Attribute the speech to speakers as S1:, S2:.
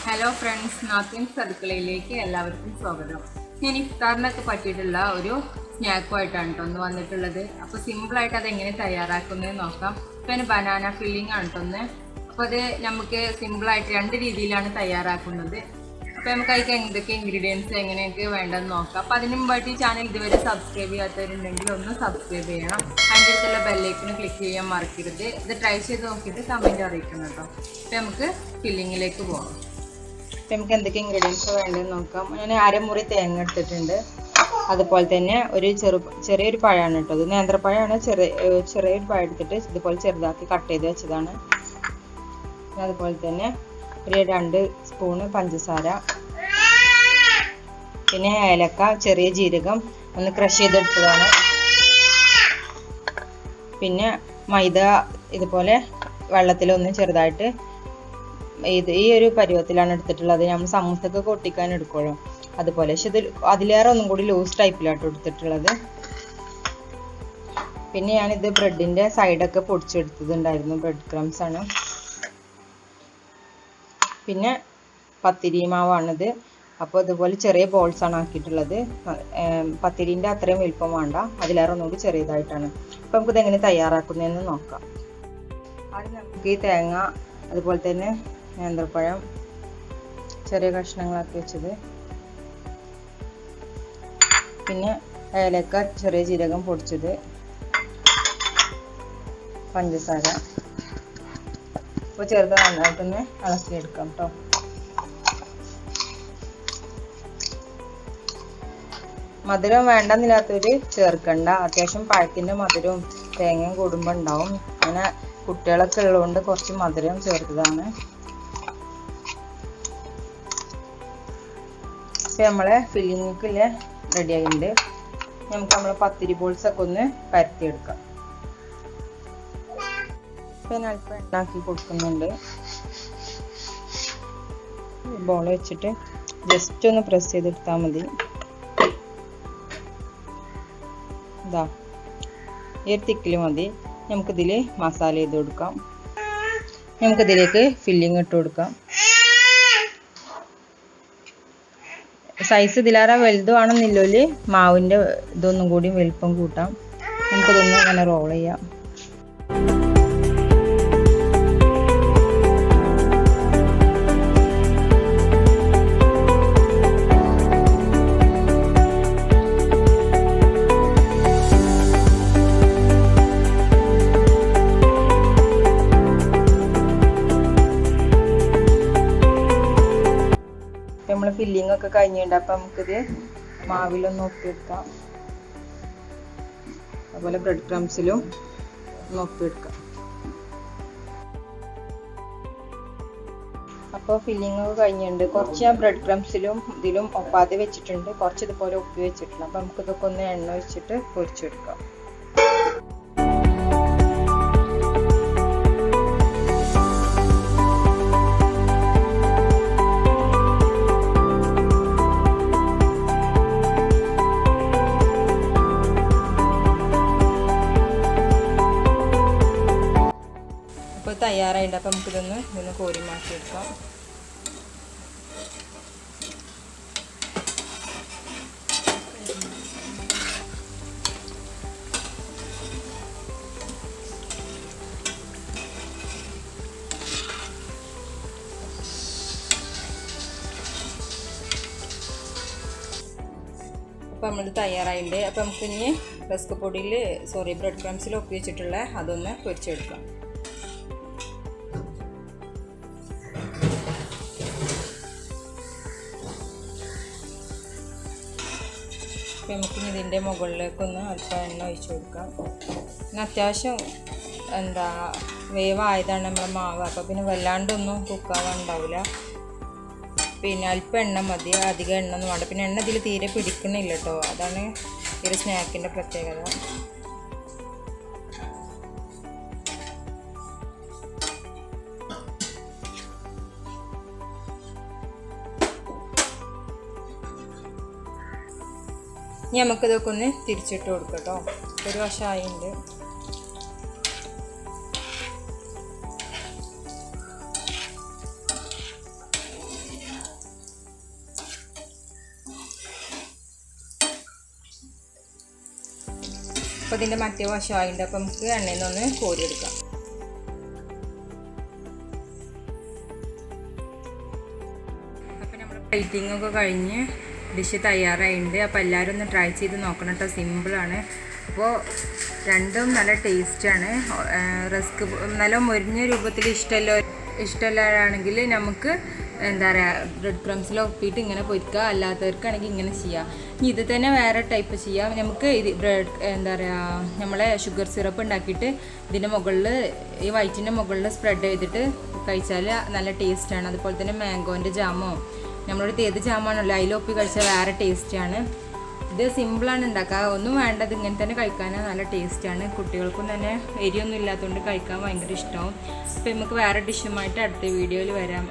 S1: Hello friends, Nathan's അടുക്കളയിലേക്ക് എല്ലാവർക്കും സ്വാഗതം. ഞാൻ ഇഫ്താറിനൊക്കെ പറ്റിയിട്ടുള്ള ഒരു സ്നാക്ക് ആയിട്ടാണ് ട്ടോ വന്നിട്ടുള്ളത്. അപ്പോൾ സിമ്പിൾ ആയിട്ട് അത് എങ്ങനെ തയ്യാറാക്കുന്നത് നോക്കാം. പിന്നെ ബനാന ഫില്ലിംഗ് ആണ് ട്ടോ. അപ്പോൾ അത് നമുക്ക് സിമ്പിൾ ആയിട്ട് രണ്ട് രീതിയിലാണ് തയ്യാറാക്കുന്നത്. അപ്പോൾ നമുക്ക് അതിലേക്ക് എന്തൊക്കെ ഇൻഗ്രീഡിയൻസ് എങ്ങനെയൊക്കെ വേണ്ടെന്ന് നോക്കാം. അപ്പോൾ അതിന് മുമ്പായിട്ട് ഈ ചാനൽ ഇതുവരെ സബ്സ്ക്രൈബ് ചെയ്യാത്തവരുണ്ടെങ്കിൽ ഒന്ന് സബ്സ്ക്രൈബ് ചെയ്യണം. അതിൻ്റെ അടുത്തുള്ള ബെല്ലൈക്കൺ ക്ലിക്ക് ചെയ്യാൻ മറക്കരുത്. ഇത് ട്രൈ ചെയ്ത് നോക്കിയിട്ട് കമൻറ്റ് അറിയിക്കണം കേട്ടോ. അപ്പോൾ നമുക്ക് ഫില്ലിങ്ങിലേക്ക് പോകാം. നമുക്ക് എന്തൊക്കെ ഇൻഗ്രീഡിയൻസ് വേണ്ടതെന്ന് നോക്കാം. ഞാൻ അരമുറി തേങ്ങ എടുത്തിട്ടുണ്ട്. അതുപോലെ തന്നെ ഒരു ചെറിയൊരു പഴമാണ് കേട്ടോ. ഇത് നേന്ത്രപ്പഴമാണ്. ചെറിയൊരു പഴം എടുത്തിട്ട് ഇതുപോലെ ചെറുതാക്കി കട്ട് ചെയ്ത് വെച്ചതാണ്. അതുപോലെ തന്നെ ഒരു 2 സ്പൂണ് പഞ്ചസാര, പിന്നെ ഏലക്ക, ചെറിയ ജീരകം ഒന്ന് ക്രഷ് ചെയ്തെടുത്തതാണ്. പിന്നെ മൈദ ഇതുപോലെ വെള്ളത്തിലൊന്ന് ചെറുതായിട്ട് ഈ ഒരു പരുവത്തിലാണ് എടുത്തിട്ടുള്ളത്. നമ്മൾ സമൂസക്ക് കൊട്ടിക്കാൻ എടുക്കുള്ളൂ അതുപോലെ. പക്ഷെ ഇത് അതിലേറെ ഒന്നും കൂടി ലൂസ് ടൈപ്പിലായിട്ട് എടുത്തിട്ടുള്ളത്. പിന്നെ ഞാനിത് ബ്രെഡിൻ്റെ സൈഡൊക്കെ പൊടിച്ചെടുത്തതുണ്ടായിരുന്നു. ബ്രെഡ് ക്രംസ് ആണ്. പിന്നെ പത്തിരി മാവാണിത്. അപ്പോൾ ഇതുപോലെ ചെറിയ ബോൾസ് ആണ് ആക്കിയിട്ടുള്ളത്. പത്തിരിൻ്റെ അത്രയും വലിപ്പം വേണ്ട, അതിലേറെ ഒന്നുകൂടി ചെറിയതായിട്ടാണ്. അപ്പോൾ നമുക്കിത് എങ്ങനെ തയ്യാറാക്കുന്നതെന്ന് നോക്കാം. ആദ്യം നമുക്ക് ഈ തേങ്ങ, അതുപോലെ തന്നെ നേന്ത്രപ്പഴം ചെറിയ കഷ്ണങ്ങളാക്കി വെച്ചത്, പിന്നെ ഏലക്ക, ചെറിയ ജീരകം പൊടിച്ചത്, പഞ്ചസാര. അപ്പോൾ ചെറുത് നന്നായിട്ടൊന്ന് ഇളക്കിയെടുക്കാം കേട്ടോ. മധുരം വേണ്ടെന്നില്ലാത്തവർ ചേർക്കണ്ട. അത്യാവശ്യം പഴത്തിൻ്റെ മധുരവും തേങ്ങയും കൂടുമ്പോൾ ഉണ്ടാവും. അങ്ങനെ കുട്ടികളൊക്കെ ഉള്ളതുകൊണ്ട് കുറച്ച് മധുരം ചേർത്തതാണ്. ഇപ്പം നമ്മളെ ഫില്ലിങ്ങിൽ റെഡി ആയിട്ടുണ്ട്. നമുക്ക് നമ്മളെ പത്തിരി ബോൾസൊക്കെ ഒന്ന് പരത്തിയെടുക്കാം. ഇപ്പം ഞാൻ അല്പം ഉണ്ടാക്കി കൊടുക്കുന്നുണ്ട്. ബോൾ വെച്ചിട്ട് ജസ്റ്റ് ഒന്ന് പ്രസ് ചെയ്തെടുത്താൽ മതി. ഇതാ ഈ ഒരു തിക്കിൽ മതി. നമുക്കിതിൽ മസാല ചെയ്ത് കൊടുക്കാം. നമുക്കിതിലേക്ക് ഫില്ലിങ് ഇട്ട് കൊടുക്കാം. സൈസ് ഇതിലേറെ വലുതുവാണെന്നില്ല, മാവിൻ്റെ ഇതൊന്നും കൂടി വലിപ്പം കൂട്ടാം. നമുക്കിതൊന്ന് അങ്ങനെ റോൾ ചെയ്യാം. നമ്മൾ ഫില്ലിംഗ് ഒക്കെ കഴിഞ്ഞിട്ടുണ്ട്. അപ്പം നമുക്കിത് മാവിലൊന്ന് ഒപ്പിയെടുക്കാം. അതുപോലെ ബ്രെഡ് ക്രംസിലും ഒന്ന് ഒപ്പിയെടുക്കാം. അപ്പോൾ ഫില്ലിംഗ് ഒക്കെ കഴിഞ്ഞിട്ടുണ്ട്. കുറച്ച് ഞാൻ ബ്രെഡ് ക്രംസിലും ഇതിലും ഒപ്പാതെ വെച്ചിട്ടുണ്ട്, കുറച്ച് ഇതുപോലെ ഒപ്പി വെച്ചിട്ടുണ്ട്. അപ്പം നമുക്കിതൊക്കെ ഒന്ന് എണ്ണ വെച്ചിട്ട് പൊരിച്ചെടുക്കാം. തയ്യാറായിട്ട് അപ്പം നമുക്കിതൊന്ന് കോരി മാറ്റിയെടുക്കാം. അപ്പം നമ്മൾ തയ്യാറായിട്ടുണ്ട്. അപ്പം നമുക്കിനി റസ്ക് പൊടിയിൽ ബ്രെഡ് ക്രംസിൽ ഒപ്പി വെച്ചിട്ടുള്ള അതൊന്ന് പൊരിച്ചെടുക്കാം. നമുക്കിനി ഇതിൻ്റെ മുകളിലേക്കൊന്ന് അല്പം എണ്ണ ഒഴിച്ച് കൊടുക്കാം. പിന്നെ അത്യാവശ്യം വേവായതാണ് നമ്മളെ മാവ്. അപ്പോൾ പിന്നെ വല്ലാണ്ടൊന്നും കുക്കാവാൻ ഉണ്ടാവില്ല. പിന്നെ അല്പം എണ്ണ മതി, അധികം എണ്ണ ഒന്നും വേണ്ട. പിന്നെ എണ്ണ ഇതിൽ തീരെ പിടിക്കണില്ല കേട്ടോ. അതാണ് ഈ ഒരു സ്നാക്കിൻ്റെ പ്രത്യേകത. ഇനി നമുക്കിതൊക്കെ ഒന്ന് തിരിച്ചിട്ട് കൊടുക്കാം കേട്ടോ. ഒരു വശമായിട്ടുണ്ട്. അപ്പോൾ ഇതിൻ്റെ മറ്റേ വശമായിട്ട് അപ്പോൾ നമുക്ക് എണ്ണയിൽ നിന്ന് കോരിയെടുക്കാം. അപ്പോൾ നമ്മൾ പ്ലേറ്റിംഗ് ഒക്കെ കഴിഞ്ഞ് ഡിഷ് തയ്യാറായിട്ടുണ്ട്. അപ്പോൾ എല്ലാവരും ഒന്ന് ട്രൈ ചെയ്ത് നോക്കണം കേട്ടോ. സിമ്പിളാണ്. അപ്പോൾ രണ്ടും നല്ല ടേസ്റ്റാണ്. റസ്ക് നല്ല മൊരിഞ്ഞ രൂപത്തിൽ ഇഷ്ടമല്ലാണെങ്കിൽ നമുക്ക് എന്താ പറയുക ബ്രെഡ് ക്രംസിൽ ഒപ്പിയിട്ട് ഇങ്ങനെ പൊരിക്കുക. അല്ലാത്തവർക്കാണെങ്കിൽ ഇങ്ങനെ ചെയ്യാം. ഇനി ഇത് തന്നെ വേറെ ടൈപ്പ് ചെയ്യാം. നമുക്ക് ഇത് ബ്രെഡ് എന്താ പറയുക നമ്മളെ ഷുഗർ സിറപ്പ് ഉണ്ടാക്കിയിട്ട് ഇതിൻ്റെ മുകളിൽ ഈ വൈറ്റിൻ്റെ മുകളിൽ സ്പ്രെഡ് ചെയ്തിട്ട് കഴിച്ചാൽ നല്ല ടേസ്റ്റാണ്. അതുപോലെ തന്നെ മാംഗോൻ്റെ ജാമോ നമ്മളോട് ഏത് ജാമാണല്ലോ അതിലൊപ്പി കഴിച്ചാൽ വേറെ ടേസ്റ്റാണ്. ഇത് സിമ്പിളാണ് ഉണ്ടാക്കുക. ഒന്നും വേണ്ടത് ഇങ്ങനെ തന്നെ കഴിക്കാൻ നല്ല ടേസ്റ്റാണ്. കുട്ടികൾക്കും തന്നെ എരിയൊന്നും ഇല്ലാത്തതുകൊണ്ട് കഴിക്കാൻ ഭയങ്കര ഇഷ്ടമാവും. അപ്പോൾ നമുക്ക് വേറെ ഡിഷുമായിട്ട് അടുത്ത വീഡിയോയിൽ വരാം.